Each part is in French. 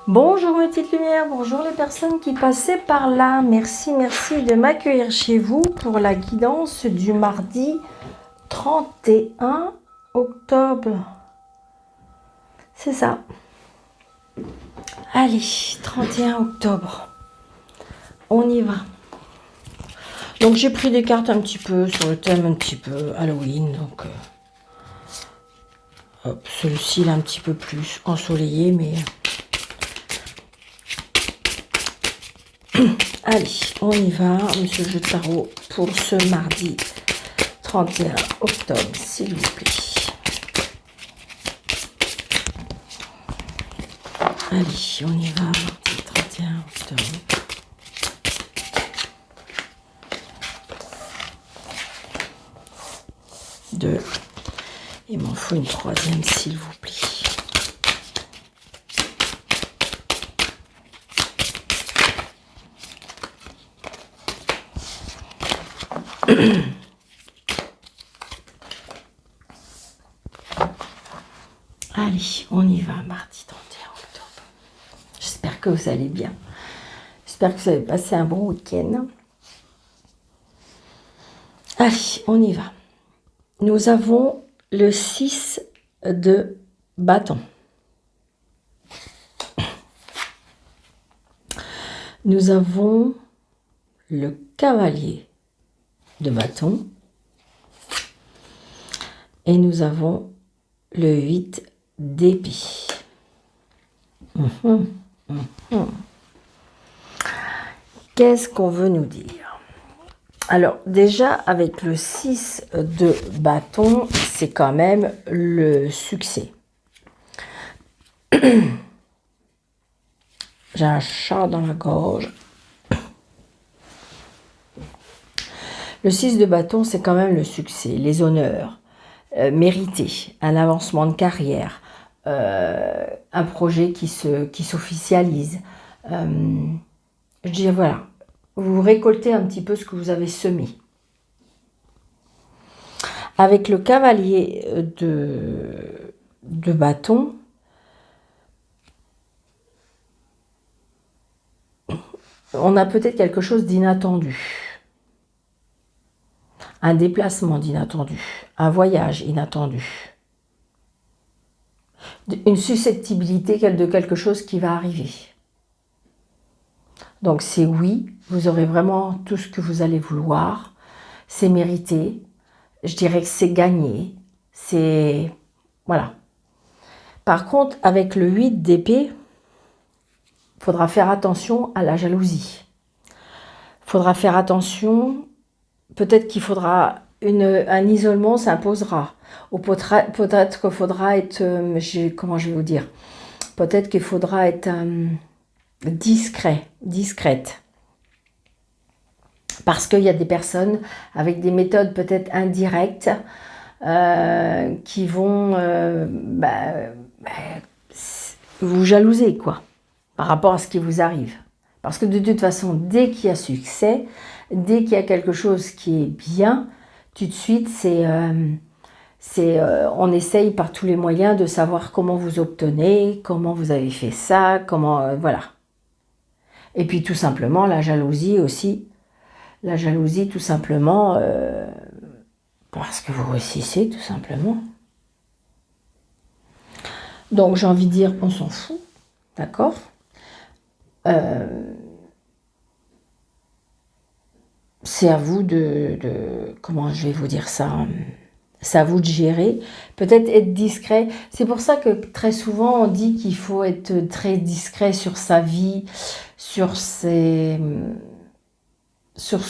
Bonjour mes petites lumières, bonjour les personnes qui passaient par là. Merci de m'accueillir chez vous pour la guidance du mardi 31 octobre. C'est ça. Allez, 31 octobre. On y va. Donc j'ai pris des cartes un petit peu sur le thème un petit peu Halloween. Donc hop, celui-ci il est un petit peu plus ensoleillé, mais... Allez, on y va, monsieur le jeu de tarot, pour ce mardi 31 octobre, s'il vous plaît. Allez, on y va, mardi 31 octobre. Deux. Il m'en faut une troisième, s'il vous plaît. Allez, on y va, mardi 31 octobre. J'espère que vous allez bien. J'espère que vous avez passé un bon week-end. Allez, on y va. Nous avons le 6 de bâton. Nous avons le cavalier de bâton. Et nous avons le 8 d'épée. Qu'est-ce qu'on veut nous dire? Alors déjà, avec le 6 de bâton, c'est quand même le succès. J'ai un chat dans la gorge. Le 6 de bâton, c'est quand même le succès, les honneurs mérités, un avancement de carrière, un projet qui s'officialise. Je dis voilà, vous récoltez un petit peu ce que vous avez semé. Avec le cavalier de bâton, on a peut-être quelque chose d'inattendu. Un déplacement d'inattendu, un voyage inattendu. Une susceptibilité de quelque chose qui va arriver. Donc c'est oui, vous aurez vraiment tout ce que vous allez vouloir, c'est mérité, je dirais que c'est gagné, c'est... Voilà. Par contre, avec le 8 d'épée, il faudra faire attention à la jalousie. Il faudra faire attention, peut-être qu'il faudra... un isolement s'imposera. Ou peut-être qu'il faudra être... comment je vais vous dire? Peut-être qu'il faudra être... discrète. Parce qu'il y a des personnes avec des méthodes peut-être indirectes qui vont vous jalouser, quoi, par rapport à ce qui vous arrive. Parce que de toute façon, dès qu'il y a succès, dès qu'il y a quelque chose qui est bien, tout de suite, on essaye par tous les moyens de savoir comment vous obtenez, comment vous avez fait ça, comment... voilà. Et puis tout simplement, la jalousie aussi. La jalousie tout simplement parce que vous réussissez tout simplement. Donc j'ai envie de dire, on s'en fout, d'accord? C'est à vous comment je vais vous dire ça? C'est à vous de gérer. Peut-être être discret. C'est pour ça que très souvent on dit qu'il faut être très discret sur sa vie, sur ce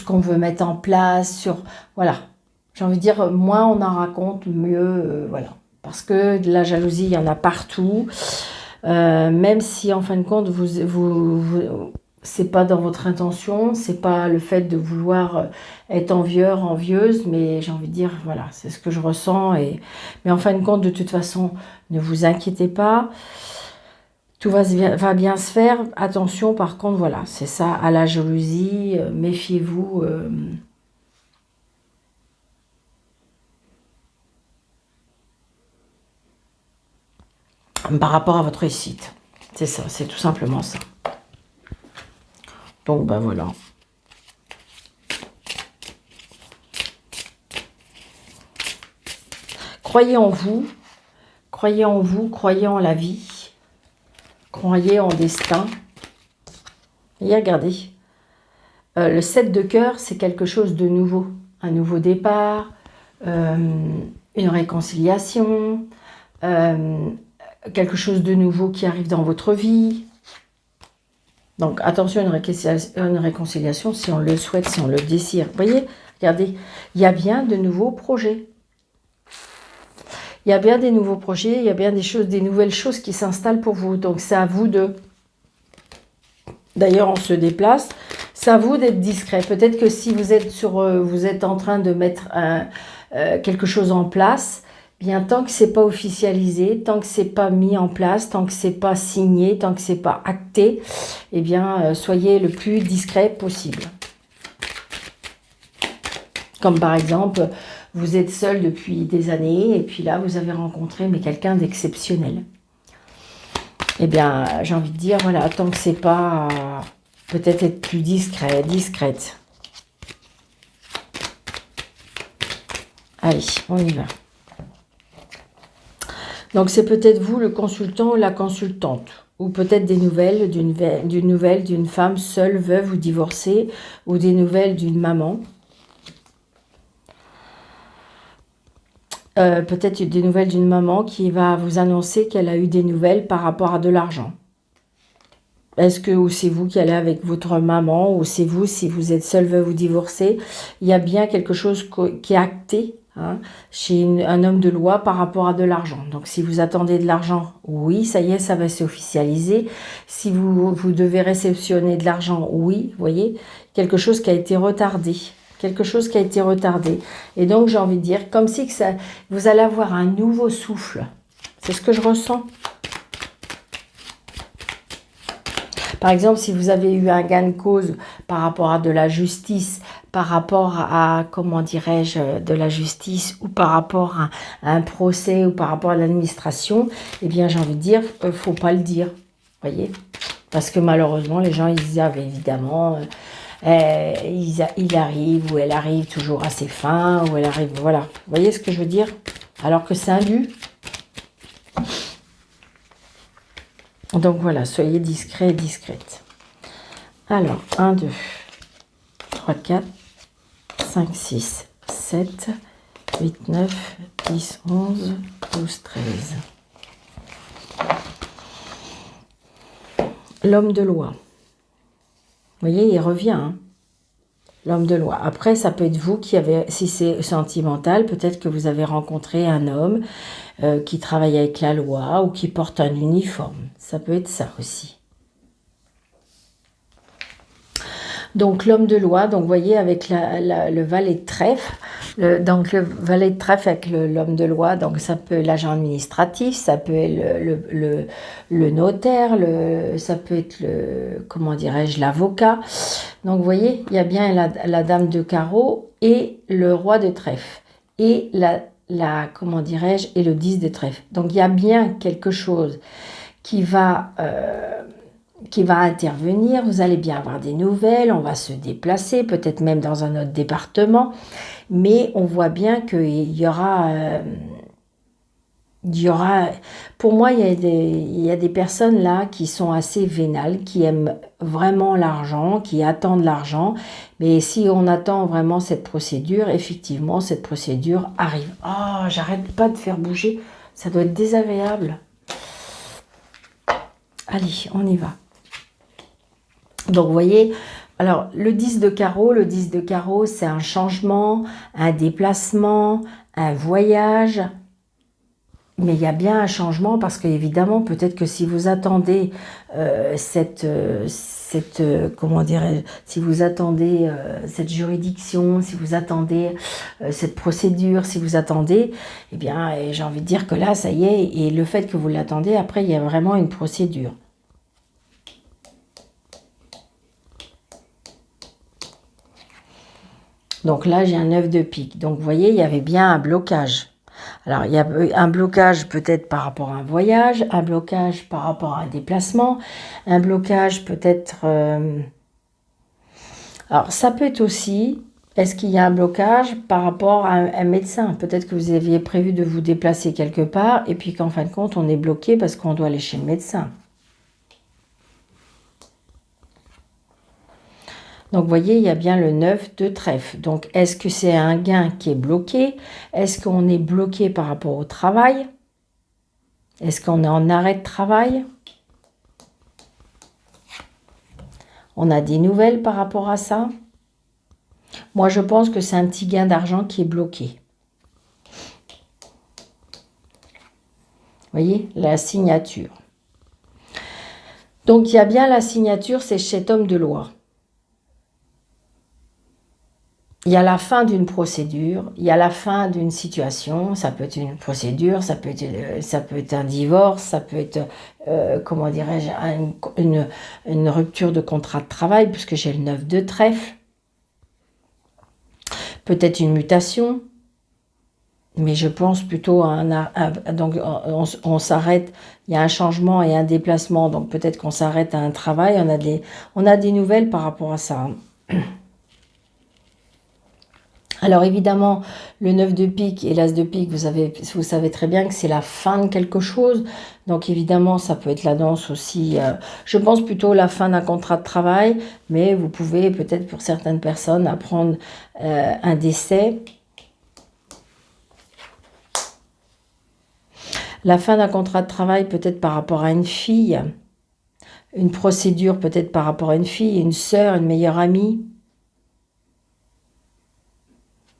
qu'on veut mettre en place, voilà. J'ai envie de dire, moins on en raconte, mieux, voilà. Parce que de la jalousie, il y en a partout. Même si, en fin de compte, c'est pas dans votre intention, c'est pas le fait de vouloir être envieuse, mais j'ai envie de dire, voilà, c'est ce que je ressens. Mais en fin de compte, de toute façon, ne vous inquiétez pas. Tout va bien se faire. Attention, par contre, voilà, c'est ça, à la jalousie, méfiez-vous. Par rapport à votre réussite. C'est ça, c'est tout simplement ça. Donc, ben voilà. Croyez en vous, croyez en vous, croyez en la vie, croyez en destin. Et regardez, le 7 de cœur, c'est quelque chose de nouveau. Un nouveau départ, une réconciliation, quelque chose de nouveau qui arrive dans votre vie. Donc attention, une réconciliation si on le souhaite, si on le désire. Vous voyez, regardez, il y a bien de nouveaux projets. Il y a bien des nouveaux projets, il y a bien des nouvelles choses qui s'installent pour vous. Donc c'est à vous de... D'ailleurs, on se déplace. C'est à vous d'être discret. Peut-être que si vous êtes en train de mettre quelque chose en place, bien tant que c'est pas officialisé, tant que c'est pas mis en place, tant que c'est pas signé, tant que c'est pas acté, eh bien, soyez le plus discret possible. Comme par exemple, vous êtes seul depuis des années et puis là, vous avez rencontré quelqu'un d'exceptionnel. Eh bien, j'ai envie de dire, voilà, tant que c'est pas... peut-être être plus discret, discrète. Allez, on y va. Donc, c'est peut-être vous, le consultant ou la consultante. Ou peut-être des nouvelles d'une femme seule, veuve ou divorcée. Ou des nouvelles d'une maman. Peut-être des nouvelles d'une maman qui va vous annoncer qu'elle a eu des nouvelles par rapport à de l'argent. Est-ce que c'est vous qui allez avec votre maman ou c'est vous, si vous êtes seul, veuve ou divorcé? Il y a bien quelque chose qui est acté chez un homme de loi par rapport à de l'argent. Donc, si vous attendez de l'argent, oui, ça y est, ça va s'officialiser. Si vous devez réceptionner de l'argent, oui, vous voyez, quelque chose qui a été retardé. Quelque chose qui a été retardé. Et donc, j'ai envie de dire, comme si que vous allez avoir un nouveau souffle. C'est ce que je ressens. Par exemple, si vous avez eu un gain de cause par rapport à de la justice, par rapport à, comment dirais-je, de la justice, ou par rapport à un procès, ou par rapport à l'administration, eh bien, j'ai envie de dire, faut pas le dire. Voyez? Parce que malheureusement, les gens, ils avaient évidemment... il arrive ou elle arrive toujours à ses fins, ou elle arrive, voilà. Vous voyez ce que je veux dire? Alors que c'est un dû. Donc voilà, soyez discret et discrète. Alors, 1, 2, 3, 4, 5, 6, 7, 8, 9, 10, 11, 12, 13. L'homme de loi. Vous voyez, il revient, hein, l'homme de loi. Après, ça peut être vous qui avez, si c'est sentimental, peut-être que vous avez rencontré un homme qui travaille avec la loi ou qui porte un uniforme. Ça peut être ça aussi. Donc, l'homme de loi, donc vous voyez, avec le valet de trèfle, donc le valet de trèfle avec l'homme de loi, donc ça peut être l'agent administratif, ça peut être le notaire, ça peut être comment dirais-je, l'avocat. Donc, vous voyez, il y a bien la dame de carreau et le roi de trèfle. Et comment dirais-je, et le 10 de trèfle. Donc, il y a bien quelque chose qui va intervenir, vous allez bien avoir des nouvelles, on va se déplacer, peut-être même dans un autre département, mais on voit bien qu'il y aura, pour moi, il y a des personnes là qui sont assez vénales, qui aiment vraiment l'argent, qui attendent l'argent, mais si on attend vraiment cette procédure, effectivement, cette procédure arrive. Oh, j'arrête pas de faire bouger, ça doit être désagréable. Allez, on y va. Donc, vous voyez, alors le 10 de carreau, c'est un changement, un déplacement, un voyage. Mais il y a bien un changement parce qu'évidemment, peut-être que si vous attendez comment dirais-je, si vous attendez cette juridiction, si vous attendez cette procédure, si vous attendez, eh bien, j'ai envie de dire que là, ça y est, et le fait que vous l'attendez, après, il y a vraiment une procédure. Donc là, j'ai un 9 de pique. Donc, vous voyez, il y avait bien un blocage. Alors, il y a un blocage peut-être par rapport à un voyage, un blocage par rapport à un déplacement, un blocage peut-être... Alors, ça peut être aussi, est-ce qu'il y a un blocage par rapport à un médecin? Peut-être que vous aviez prévu de vous déplacer quelque part et puis qu'en fin de compte, on est bloqué parce qu'on doit aller chez le médecin. Donc, vous voyez, il y a bien le 9 de trèfle. Donc, est-ce que c'est un gain qui est bloqué? Est-ce qu'on est bloqué par rapport au travail? Est-ce qu'on est en arrêt de travail? On a des nouvelles par rapport à ça? Moi, je pense que c'est un petit gain d'argent qui est bloqué. Vous voyez, la signature. Donc, il y a bien la signature, c'est cet homme de loi. Il y a la fin d'une procédure, il y a la fin d'une situation, ça peut être une procédure, ça peut être un divorce, ça peut être, comment dirais-je, une rupture de contrat de travail, puisque j'ai le 9 de trèfle. Peut-être une mutation, mais je pense plutôt à donc on s'arrête, il y a un changement et un déplacement, donc peut-être qu'on s'arrête à un travail, on a des nouvelles par rapport à ça. Alors évidemment, le 9 de pique et l'as de pique, vous savez très bien que c'est la fin de quelque chose. Donc évidemment, ça peut être la danse aussi. Je pense plutôt la fin d'un contrat de travail, mais vous pouvez peut-être pour certaines personnes apprendre un décès. La fin d'un contrat de travail peut-être par rapport à une fille, une procédure peut-être par rapport à une fille, une sœur, une meilleure amie,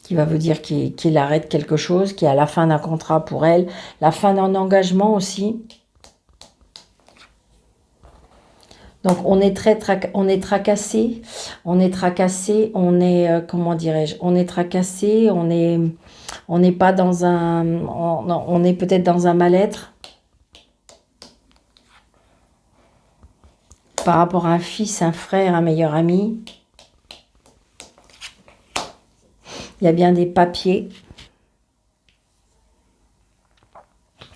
qui va vous dire qu'il arrête quelque chose, qui est à la fin d'un contrat pour elle, la fin d'un engagement aussi. Donc on est tracassé, on est comment dirais-je, on est tracassé, on n'est pas dans un, on est peut-être dans un mal-être par rapport à un fils, un frère, un meilleur ami. Il y a bien des papiers.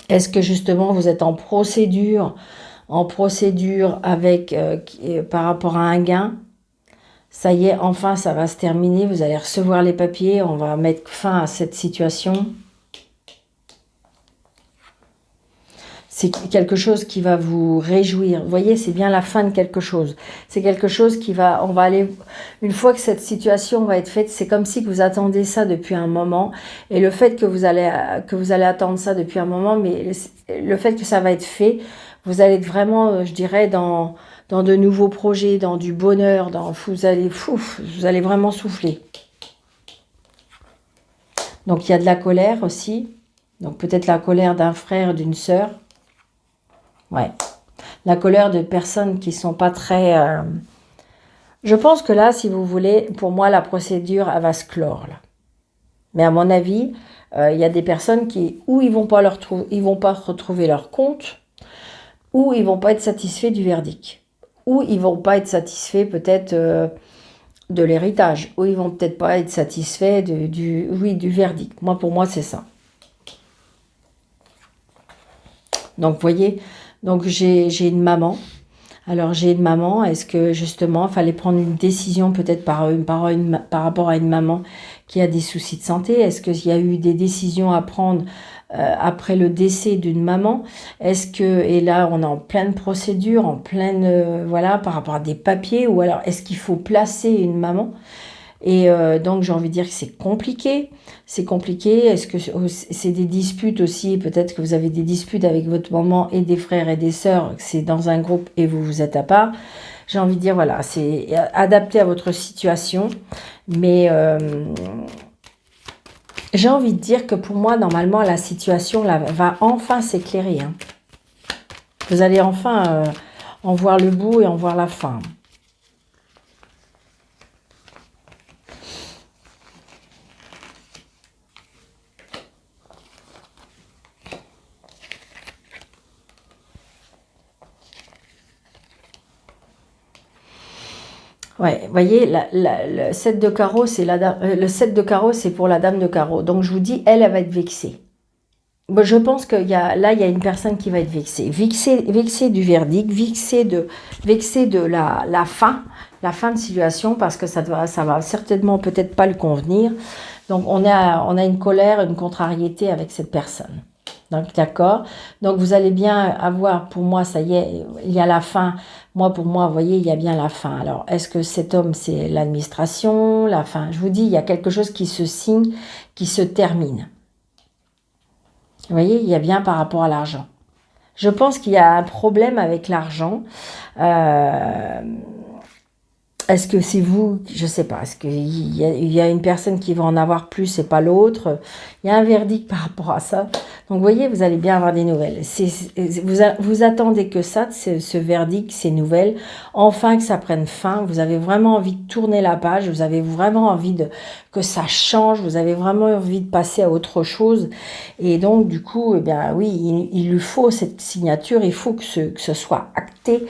Est-ce que justement vous êtes en procédure avec par rapport à un gain? Ça y est, enfin ça va se terminer, vous allez recevoir les papiers, on va mettre fin à cette situation. C'est quelque chose qui va vous réjouir. Vous voyez, c'est bien la fin de quelque chose. C'est quelque chose on va aller, une fois que cette situation va être faite, c'est comme si vous attendez ça depuis un moment. Et le fait que vous allez attendre ça depuis un moment, mais le fait que ça va être fait, vous allez être vraiment, je dirais, dans de nouveaux projets, dans du bonheur, vous allez vraiment souffler. Donc il y a de la colère aussi. Donc peut-être la colère d'un frère, d'une sœur. Ouais, la colère de personnes qui sont pas très... Je pense que là, si vous voulez, pour moi, la procédure, elle va se clore. Là. Mais à mon avis, il y a des personnes ou ils vont pas retrouver leur compte, ou ils vont pas être satisfaits du verdict, ou ils vont pas être satisfaits peut-être de l'héritage, ou ils vont peut-être pas être satisfaits du verdict. Pour moi, c'est ça. Donc, vous voyez... Donc, j'ai une maman. Alors, j'ai une maman. Est-ce que, justement, il fallait prendre une décision peut-être par rapport à une maman qui a des soucis de santé? Est-ce qu'il y a eu des décisions à prendre après le décès d'une maman? Et là, on est en pleine procédure, voilà, par rapport à des papiers, ou alors, est-ce qu'il faut placer une maman? Et donc, j'ai envie de dire que c'est compliqué. C'est compliqué. Est-ce que c'est des disputes aussi? Peut-être que vous avez des disputes avec votre maman et des frères et des sœurs. C'est dans un groupe et vous êtes à part. J'ai envie de dire, voilà, c'est adapté à votre situation. Mais j'ai envie de dire que pour moi, normalement, la situation là, va enfin s'éclairer. Hein. Vous allez enfin en voir le bout et en voir la fin. Ouais, vous voyez, le 7 de carreau, c'est le 7 de carreau, c'est pour la dame de carreau. Donc, je vous dis, elle va être vexée. Bon, je pense qu'il y a, là, il y a une personne qui va être vexée. Vexée du verdict, vexée de la fin de situation, parce que ça va certainement peut-être pas le convenir. Donc, on a une colère, une contrariété avec cette personne. Donc, d'accord. Donc, vous allez bien avoir, pour moi, ça y est, il y a la fin. Moi, pour moi, vous voyez, il y a bien la fin. Alors, est-ce que cet homme, c'est l'administration, la fin? Je vous dis, il y a quelque chose qui se signe, qui se termine. Vous voyez, il y a bien par rapport à l'argent. Je pense qu'il y a un problème avec l'argent. Est-ce que c'est vous? Je ne sais pas. Est-ce qu'il y a une personne qui va en avoir plus et pas l'autre? Il y a un verdict par rapport à ça. Donc, vous voyez, vous allez bien avoir des nouvelles. Vous attendez que ça, ce verdict, ces nouvelles, enfin que ça prenne fin. Vous avez vraiment envie de tourner la page. Vous avez vraiment envie que ça change. Vous avez vraiment envie de passer à autre chose. Et donc, du coup, eh bien, oui, il lui faut cette signature. Il faut que ce soit acté.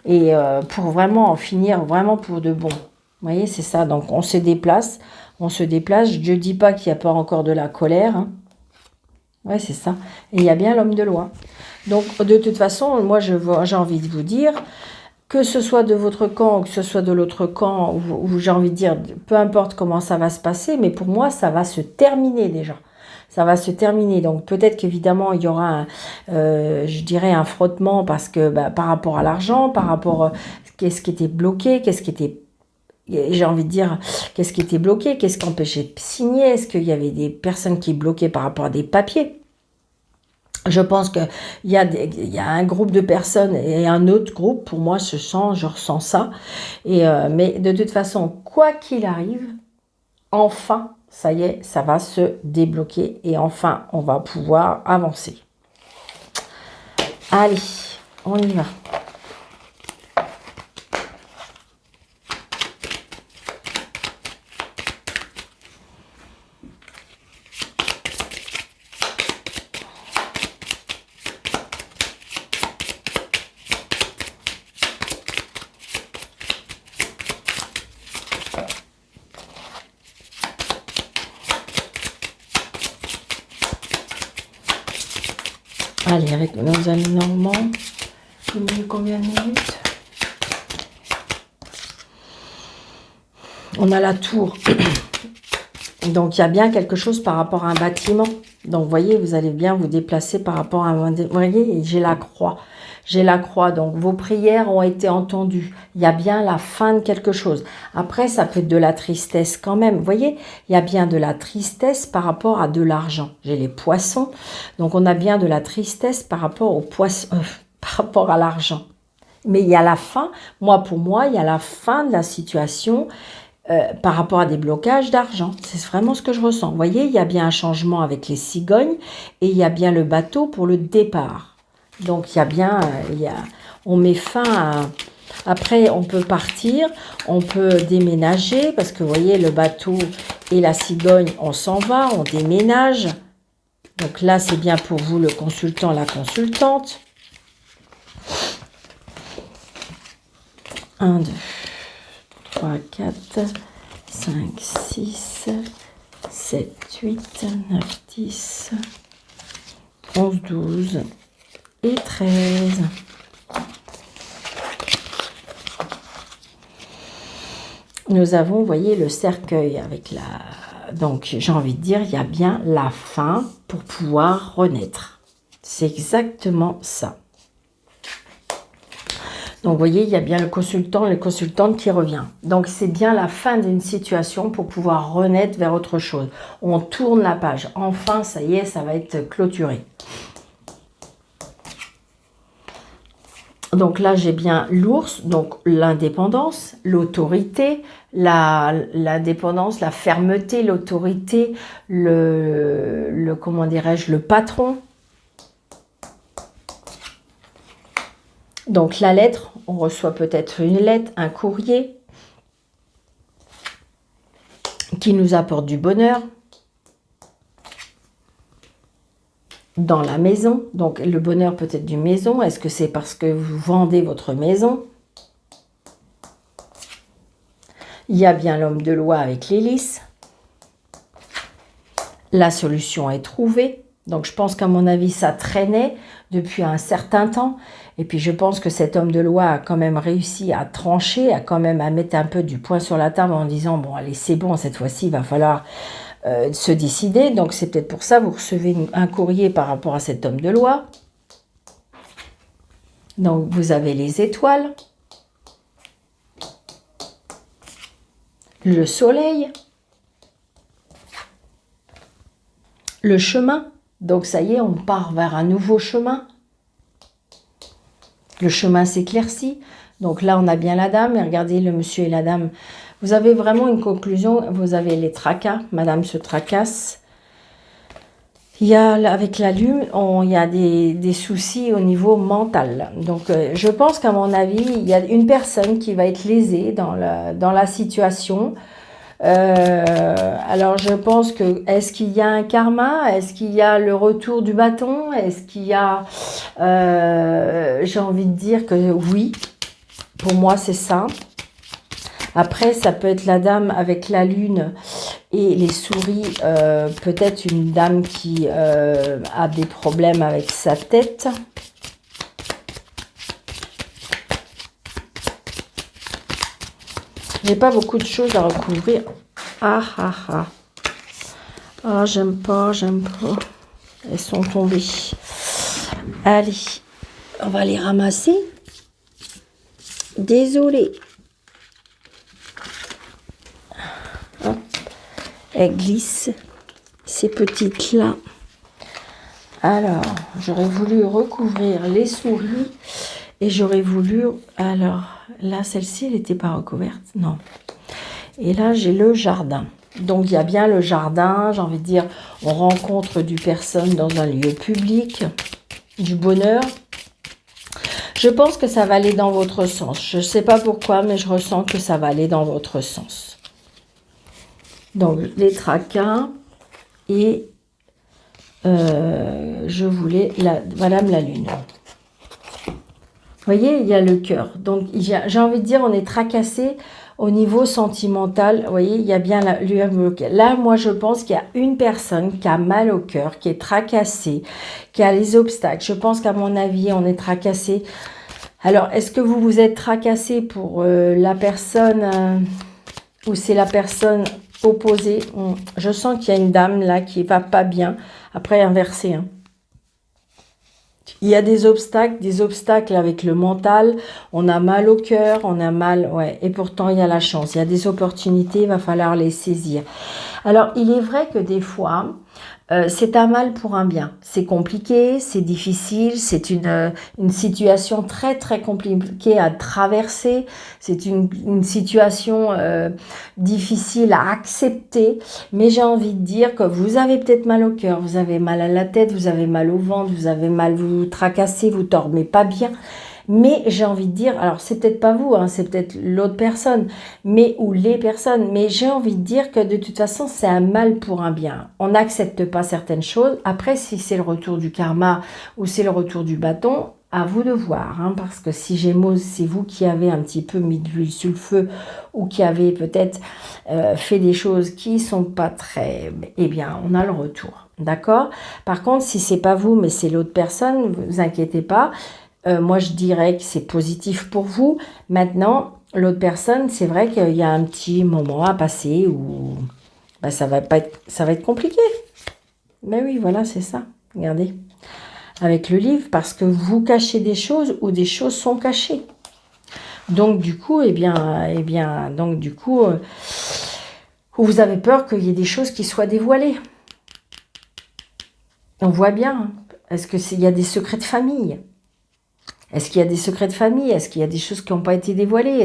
Et pour vraiment en finir, vraiment pour de bon. Vous voyez, c'est ça. Donc, on se déplace. Je ne dis pas qu'il n'y a pas encore de la colère. Hein. Ouais, c'est ça. Et il y a bien l'homme de loi. Donc, de toute façon, moi, j'ai envie de vous dire, que ce soit de votre camp ou que ce soit de l'autre camp, ou j'ai envie de dire, peu importe comment ça va se passer, mais pour moi, ça va se terminer déjà. Ça va se terminer. Donc peut-être qu'évidemment, il y aura, je dirais, un frottement parce que par rapport à l'argent, par rapport à qu'est-ce qui était bloqué, j'ai envie de dire, qu'est-ce qui était bloqué, qu'est-ce qui empêchait de signer, est-ce qu'il y avait des personnes qui bloquaient par rapport à des papiers? Je pense qu'il y a un groupe de personnes et un autre groupe, pour moi, je ressens ça. Mais de toute façon, quoi qu'il arrive, enfin, ça y est, ça va se débloquer et enfin, on va pouvoir avancer. Allez, on y va. Allez, avec nos amis normands, il nous met combien de minutes? On a la tour. Donc, il y a bien quelque chose par rapport à un bâtiment. Donc, vous voyez, vous allez bien vous déplacer par rapport à un... Vous voyez, j'ai la croix. J'ai la croix. Donc, vos prières ont été entendues. Il y a bien la fin de quelque chose. Après, ça peut être de la tristesse quand même. Vous voyez, il y a bien de la tristesse par rapport à de l'argent. J'ai les poissons. Donc, on a bien de la tristesse par rapport aux poissons, par rapport à l'argent. Mais il y a la fin. Pour moi, il y a la fin de la situation. Par rapport à des blocages d'argent. C'est vraiment ce que je ressens. Vous voyez, il y a bien un changement avec les cigognes et il y a bien le bateau pour le départ. Donc, il y a bien... on met fin à... Après, on peut partir, on peut déménager parce que, vous voyez, le bateau et la cigogne, on s'en va, on déménage. Donc là, c'est bien pour vous, le consultant, la consultante. 1, 2... 3, 4, 5, 6, 7, 8, 9, 10, 11, 12 et 13. Nous avons, vous voyez, le cercueil avec la... Donc, j'ai envie de dire, il y a bien la fin pour pouvoir renaître. C'est exactement ça. Donc, vous voyez, il y a bien le consultant, la consultante qui revient. Donc, c'est bien la fin d'une situation pour pouvoir renaître vers autre chose. On tourne la page. Enfin, ça y est, ça va être clôturé. Donc là, j'ai bien l'ours, donc l'indépendance, l'autorité, l'indépendance, la fermeté, l'autorité, comment dirais-je, le patron. Donc la lettre, on reçoit peut-être une lettre, un courrier qui nous apporte du bonheur dans la maison. Donc le bonheur peut être d'une maison. Est-ce que c'est parce que vous vendez votre maison? Il y a bien l'homme de loi avec l'hélice. La solution est trouvée. Donc, je pense qu'à mon avis, ça traînait depuis un certain temps. Et puis, je pense que cet homme de loi a quand même réussi à trancher, à quand même à mettre un peu du poing sur la table en disant, bon, allez, c'est bon, cette fois-ci, il va falloir se décider. Donc, c'est peut-être pour ça que vous recevez un courrier par rapport à cet homme de loi. Donc, vous avez les étoiles, le soleil, le chemin. Donc, ça y est, on part vers un nouveau chemin. Le chemin s'éclaircit. Donc là, on a bien la dame. Et regardez, le monsieur et la dame. Vous avez vraiment une conclusion. Vous avez les tracas. Madame se tracasse. Il y a, avec la lune, il y a des soucis au niveau mental. Donc, je pense qu'à mon avis, il y a une personne qui va être lésée dans la situation. Alors, je pense que, est-ce qu'il y a un karma? Est-ce qu'il y a le retour du bâton? Est-ce qu'il y a... j'ai envie de dire que oui. Pour moi, c'est ça. Après, ça peut être la dame avec la lune et les souris. Peut-être une dame qui a des problèmes avec sa tête. J'ai pas beaucoup de choses à recouvrir. Ah, ah, ah. Ah, j'aime pas, j'aime pas. Elles sont tombées. Allez, on va les ramasser. Désolée. Hop. Elles glissent, ces petites-là. Alors, j'aurais voulu recouvrir les souris. Et j'aurais voulu... Alors, là, celle-ci, elle n'était pas recouverte. Non. Et là, j'ai le jardin. Donc, il y a bien le jardin. J'ai envie de dire, on rencontre du personne dans un lieu public. Du bonheur. Je pense que ça va aller dans votre sens. Je ne sais pas pourquoi, mais je ressens que ça va aller dans votre sens. Donc, les tracas. Et je voulais... Madame la Lune. Vous voyez, il y a le cœur. Donc, j'ai envie de dire, on est tracassé au niveau sentimental. Vous voyez, il y a bien là, moi, je pense qu'il y a une personne qui a mal au cœur, qui est tracassée, qui a les obstacles. Je pense qu'à mon avis, on est tracassé. Alors, est-ce que vous vous êtes tracassé pour la personne ou c'est la personne opposée? Je sens qu'il y a une dame là qui va pas bien. Après, inversé, hein. Il y a des obstacles avec le mental, on a mal au cœur, on a mal, ouais, et pourtant il y a la chance, il y a des opportunités, il va falloir les saisir. Alors, il est vrai que des fois, c'est un mal pour un bien. C'est compliqué, c'est difficile, c'est une situation très très compliquée à traverser, c'est une situation difficile à accepter, mais j'ai envie de dire que vous avez peut-être mal au cœur, vous avez mal à la tête, vous avez mal au ventre, vous avez mal, vous vous tracassez, vous dormez pas bien. Mais j'ai envie de dire, alors c'est peut-être pas vous, hein, c'est peut-être l'autre personne, ou les personnes, mais j'ai envie de dire que de toute façon, c'est un mal pour un bien. On n'accepte pas certaines choses. Après, si c'est le retour du karma ou c'est le retour du bâton, à vous de voir, hein, parce que si Gémeaux, c'est vous qui avez un petit peu mis de l'huile sur le feu ou qui avez peut-être fait des choses qui sont pas très... Eh bien, on a le retour, d'accord? Par contre, si c'est pas vous, mais c'est l'autre personne, ne vous inquiétez pas. Moi, je dirais que c'est positif pour vous. Maintenant, l'autre personne, c'est vrai qu'il y a un petit moment à passer où bah, ça va être compliqué. Mais oui, voilà, c'est ça. Regardez. Avec le livre, parce que vous cachez des choses ou des choses sont cachées. Donc, du coup, vous avez peur qu'il y ait des choses qui soient dévoilées. On voit bien. Est-ce qu'il y a des secrets de famille ? Est-ce qu'il y a des secrets de famille? Est-ce qu'il y a des choses qui n'ont pas été dévoilées?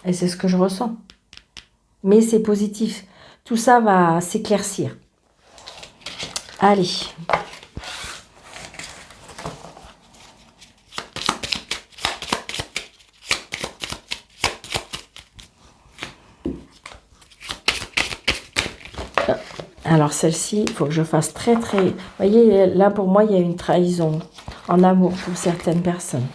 Et c'est ce que je ressens. Mais c'est positif. Tout ça va s'éclaircir. Allez. Alors celle-ci, il faut que je fasse très très... Vous voyez, là pour moi, il y a une trahison en amour pour certaines personnes.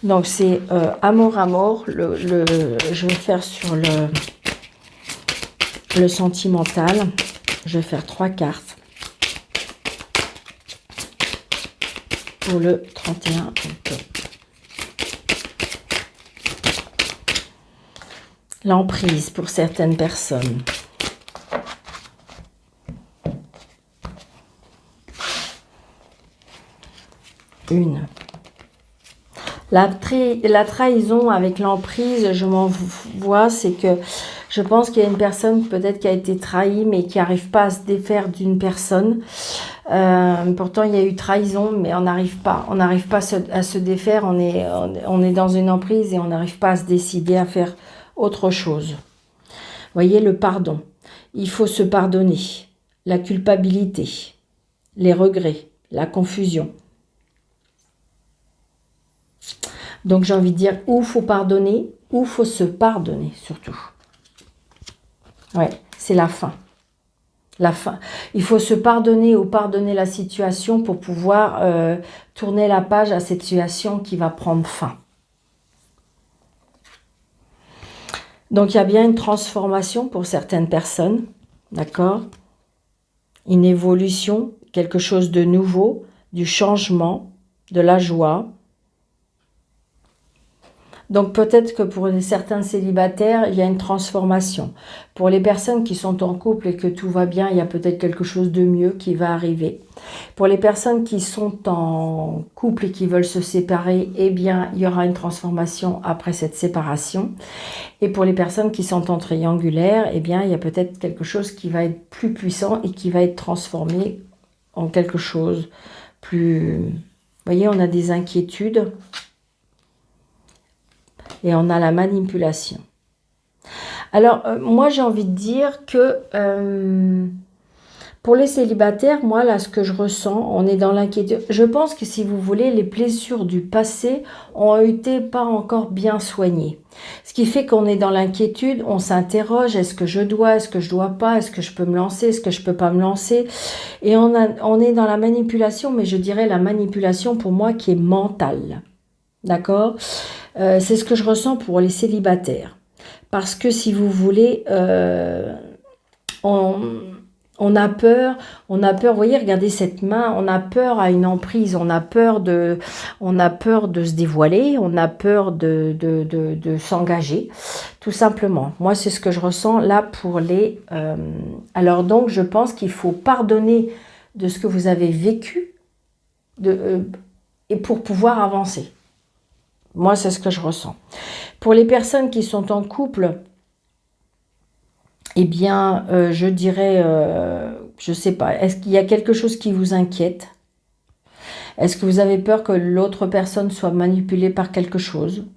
Donc c'est amour. Je vais faire sur le sentimental. Je vais faire 3 cartes. pour le 31 octobre. L'emprise pour certaines personnes. Une. La trahison avec l'emprise, je m'en vois, c'est que je pense qu'il y a une personne peut-être qui a été trahie, mais qui n'arrive pas à se défaire d'une personne. Pourtant, il y a eu trahison, mais on n'arrive pas à se défaire. On est dans une emprise et on n'arrive pas à se décider à faire autre chose. Vous voyez, le pardon. Il faut se pardonner. La culpabilité, les regrets, la confusion. Donc j'ai envie de dire, ou faut pardonner, ou faut se pardonner surtout. Ouais, c'est la fin. La fin. Il faut se pardonner ou pardonner la situation pour pouvoir tourner la page à cette situation qui va prendre fin. Donc il y a bien une transformation pour certaines personnes, d'accord? Une évolution, quelque chose de nouveau, du changement, de la joie. Donc peut-être que pour certains célibataires, il y a une transformation. Pour les personnes qui sont en couple et que tout va bien, il y a peut-être quelque chose de mieux qui va arriver. Pour les personnes qui sont en couple et qui veulent se séparer, eh bien, il y aura une transformation après cette séparation. Et pour les personnes qui sont en triangulaire, eh bien, il y a peut-être quelque chose qui va être plus puissant et qui va être transformé en quelque chose plus... Vous voyez, on a des inquiétudes. Et on a la manipulation. Alors, moi, j'ai envie de dire que pour les célibataires, moi, là, ce que je ressens, on est dans l'inquiétude. Je pense que, si vous voulez, les blessures du passé ont été pas encore bien soignées. Ce qui fait qu'on est dans l'inquiétude, on s'interroge, est-ce que je dois, est-ce que je dois pas, est-ce que je peux me lancer, est-ce que je peux pas me lancer. Et on est dans la manipulation, mais je dirais la manipulation pour moi qui est mentale. D'accord ? C'est ce que je ressens pour les célibataires. Parce que, si vous voulez, on a peur, vous voyez, regardez cette main, on a peur à une emprise, on a peur de se dévoiler, on a peur de s'engager, tout simplement. Moi, c'est ce que je ressens là pour les... alors donc, je pense qu'il faut pardonner de ce que vous avez vécu et pour pouvoir avancer. Moi, c'est ce que je ressens. Pour les personnes qui sont en couple, eh bien, je dirais, je ne sais pas, est-ce qu'il y a quelque chose qui vous inquiète? Est-ce que vous avez peur que l'autre personne soit manipulée par quelque chose?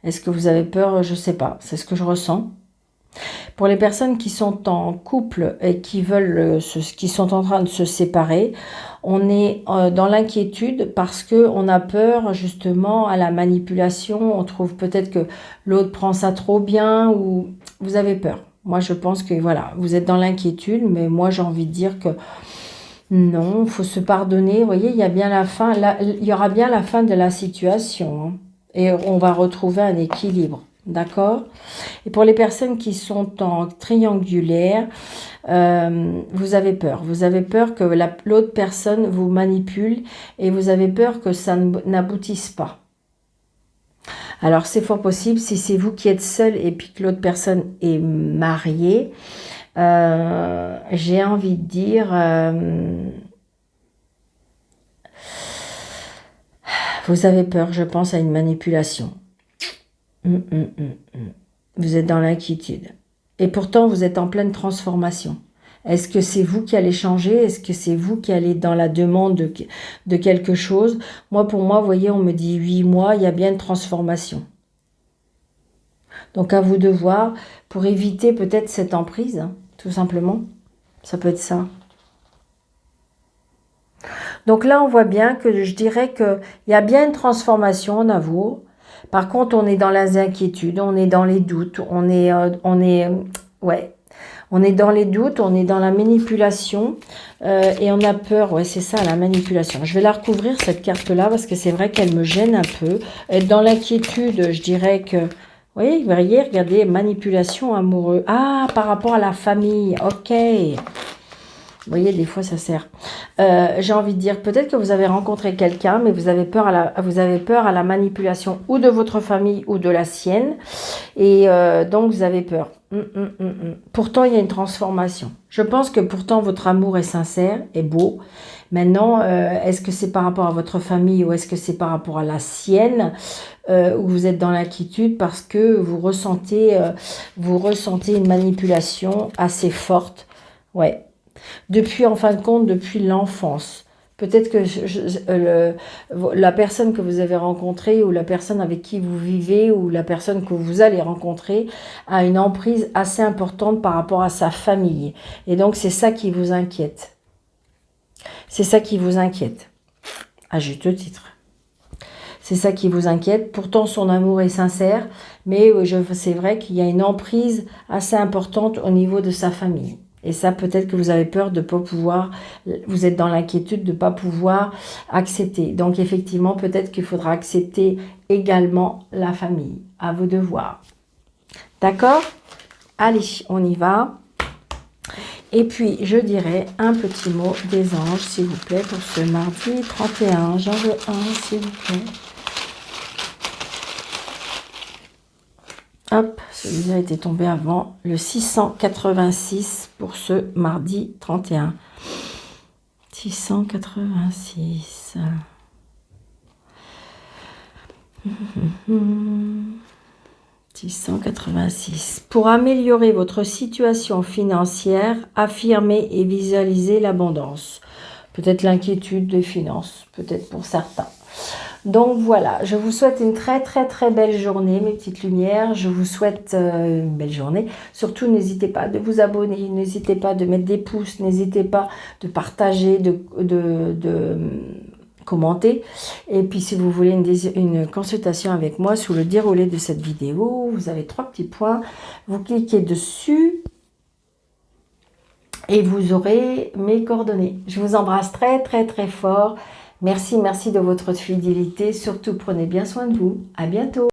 Est-ce que vous avez peur? Je ne sais pas, c'est ce que je ressens. Pour les personnes qui sont en couple et qui sont en train de se séparer, on est dans l'inquiétude parce qu'on a peur justement à la manipulation. On trouve peut-être que l'autre prend ça trop bien ou vous avez peur. Moi, je pense que voilà, vous êtes dans l'inquiétude, mais moi, j'ai envie de dire que non, il faut se pardonner. Vous voyez, il y a bien la fin, il y aura bien la fin de la situation, hein, et on va retrouver un équilibre. D'accord? Et pour les personnes qui sont en triangulaire, vous avez peur. Vous avez peur que l'autre personne vous manipule et vous avez peur que ça n'aboutisse pas. Alors, c'est fort possible, si c'est vous qui êtes seul et puis que l'autre personne est mariée, j'ai envie de dire... vous avez peur, je pense, à une manipulation. Vous êtes dans l'inquiétude. Et pourtant, vous êtes en pleine transformation. Est-ce que c'est vous qui allez changer? Est-ce que c'est vous qui allez dans la demande de quelque chose? Moi, pour moi, vous voyez, on me dit 8 mois, il y a bien une transformation. Donc, à vous de voir, pour éviter peut-être cette emprise, hein, tout simplement. Ça peut être ça. Donc là, on voit bien que je dirais qu'il y a bien une transformation en amour. Par contre, on est dans les inquiétudes, on est dans les doutes, on est dans les doutes, on est dans la manipulation et on a peur. Ouais, c'est ça, la manipulation. Je vais la recouvrir, cette carte-là, parce que c'est vrai qu'elle me gêne un peu. Être dans l'inquiétude, je dirais que... Vous voyez, regardez, manipulation amoureuse. Ah, par rapport à la famille, ok. Vous voyez, des fois, ça sert. J'ai envie de dire, peut-être que vous avez rencontré quelqu'un, mais vous avez peur à la manipulation ou de votre famille ou de la sienne. Et donc, vous avez peur. Pourtant, il y a une transformation. Je pense que pourtant, votre amour est sincère et beau. Maintenant, est-ce que c'est par rapport à votre famille ou est-ce que c'est par rapport à la sienne où vous êtes dans l'inquiétude parce que vous ressentez une manipulation assez forte. Ouais. Depuis, en fin de compte, depuis l'enfance. Peut-être que la personne que vous avez rencontrée ou la personne avec qui vous vivez ou la personne que vous allez rencontrer a une emprise assez importante par rapport à sa famille. Et donc, c'est ça qui vous inquiète. C'est ça qui vous inquiète. À juste titre. C'est ça qui vous inquiète. Pourtant, son amour est sincère, mais c'est vrai qu'il y a une emprise assez importante au niveau de sa famille. Et ça, peut-être que vous avez peur de ne pas pouvoir, vous êtes dans l'inquiétude de ne pas pouvoir accepter. Donc, effectivement, peut-être qu'il faudra accepter également la famille. À vous de voir. D'accord? Allez, on y va. Et puis, je dirais un petit mot des anges, s'il vous plaît, pour ce mardi 31. J'en veux un, s'il vous plaît. Hop, celui-là était tombé avant. Le 686 pour ce mardi 31. 686. 686. Pour améliorer votre situation financière, affirmez et visualisez l'abondance. Peut-être l'inquiétude des finances, peut-être pour certains. Donc voilà, je vous souhaite une très très très belle journée, mes petites lumières. Je vous souhaite une belle journée. Surtout, n'hésitez pas de vous abonner, n'hésitez pas de mettre des pouces, n'hésitez pas de partager, de commenter. Et puis, si vous voulez une consultation avec moi sous le déroulé de cette vidéo, vous avez 3 petits points. Vous cliquez dessus et vous aurez mes coordonnées. Je vous embrasse très très très fort. Merci de votre fidélité. Surtout, prenez bien soin de vous. À bientôt.